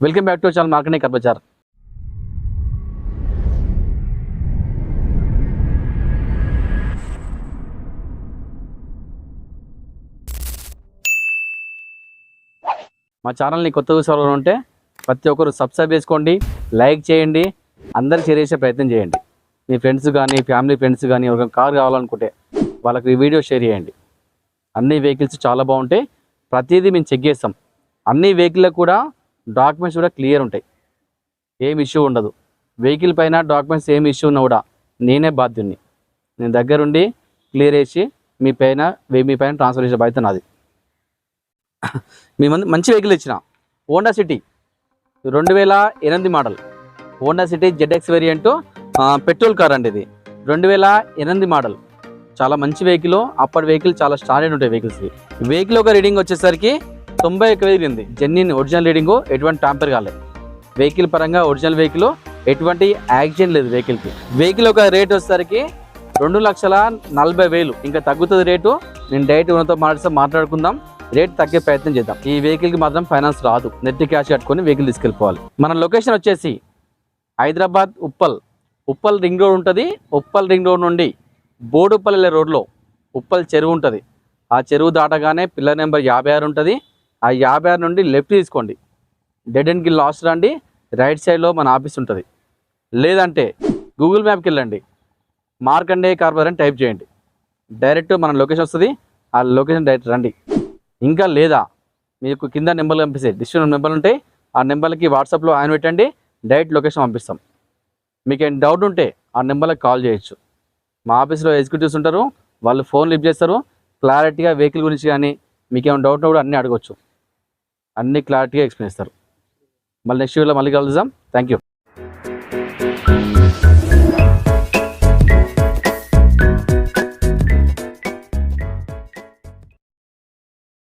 Welcome back to channel marketing కర్బజార్. మా ఛానల్ని కొత్త చూసేవాళ్ళు ఉంటే ప్రతి ఒక్కరు సబ్స్క్రైబ్ చేసుకోండి, లైక్ చేయండి, అందరికి షేర్ చేసే ప్రయత్నం చేయండి. మీ ఫ్రెండ్స్ కానీ ఫ్యామిలీ ఫ్రెండ్స్ కానీ ఒక కార్ కావాలనుకుంటే వాళ్ళకి ఈ వీడియో షేర్ చేయండి. అన్ని వెహికల్స్ చాలా బాగుంటాయి, ప్రతిదీ మేము చెక్ చేస్తాం. అన్ని వెహికల్లకు కూడా డాక్యుమెంట్స్ కూడా క్లియర్ ఉంటాయి, ఏం ఇష్యూ ఉండదు. వెహికల్ పైన డాక్యుమెంట్స్ ఏం ఇష్యూ ఉన్నా కూడా నేనే బాధ్యుని. నేను దగ్గరుండి క్లియర్ చేసి మీ పైన ట్రాన్స్ఫర్ చేసే బాధ్యత నాది. మీ మంచి వెహికల్ ఇచ్చిన Honda city 2008 model Honda city ZX variant petrol car అండి. ఇది 2008 మోడల్, చాలా మంచి వెహికల్. అప్పటి వెహికల్ చాలా స్టాండర్డ్ ఉంటాయి వెహికల్స్. వెహికల్ ఒక రీడింగ్ వచ్చేసరికి 91,000 ఉంది. జెన్యున్ ఒరిజినల్ రీడింగ్, ఎటువంటి ట్యాంపర్ కాలేదు. వెహికల్ పరంగా ఒరిజినల్ వెహికల్, ఎటువంటి యాక్సిడెంట్ లేదు వెహికల్కి. వెహికల్ ఒక రేట్ వచ్చేసరికి 2,40,000. ఇంకా తగ్గుతుంది రేటు. నేను డైరెక్ట్ ఉన్నతో మాట్లాడుకుందాం, రేట్ తగ్గే ప్రయత్నం చేద్దాం. ఈ వెహికల్కి మాత్రం ఫైనాన్స్ రాదు, నెట్ క్యాష్ కట్టుకొని వెహికల్ తీసుకెళ్ళిపోవాలి. మన లొకేషన్ వచ్చేసి హైదరాబాద్ ఉప్పల్ రింగ్ రోడ్ ఉంటుంది. ఉప్పల్ రింగ్ రోడ్ నుండి బోడుప్పల్ రోడ్లో ఉప్పల్ చెరువు ఉంటుంది. ఆ చెరువు దాటగానే పిల్లర్ నెంబర్ 56 ఉంటుంది. ఆ 56 నుండి లెఫ్ట్ తీసుకోండి, డెడ్ ఎండ్కి లాస్ట్ రండి, రైట్ సైడ్లో మన ఆఫీస్ ఉంటుంది. లేదంటే గూగుల్ మ్యాప్కి వెళ్ళండి, మార్కండేయ కార్బర్ అని టైప్ చేయండి, డైరెక్ట్ మన లొకేషన్ వస్తుంది. ఆ లొకేషన్ డైరెక్ట్ రండి. ఇంకా లేదా మీకు కింద నెంబర్లు పంపిస్తాయి, డిస్ట్రిక్ట్ నెంబర్లు ఉంటాయి. ఆ నెంబర్లకి వాట్సాప్లో ఆయన పెట్టండి, డైరెక్ట్ లొకేషన్ పంపిస్తాం. మీకు ఏం డౌట్ ఉంటే ఆ నెంబర్కి కాల్ చేయొచ్చు. మా ఆఫీస్లో ఎగ్జిక్యూటివ్స్ ఉంటారు, వాళ్ళు ఫోన్ లిఫ్ట్ చేస్తారు. క్లారిటీగా వెహికల్ గురించి కానీ మీకు ఏమైనా డౌట్ కూడా అన్నీ అడగవచ్చు, అన్నీ క్లారిటీగా ఎక్స్ప్లెయిన్ చేస్తారు. మళ్ళీ నెక్స్ట్ వీడియోలో మళ్ళీ కలుద్దాం. Thank you.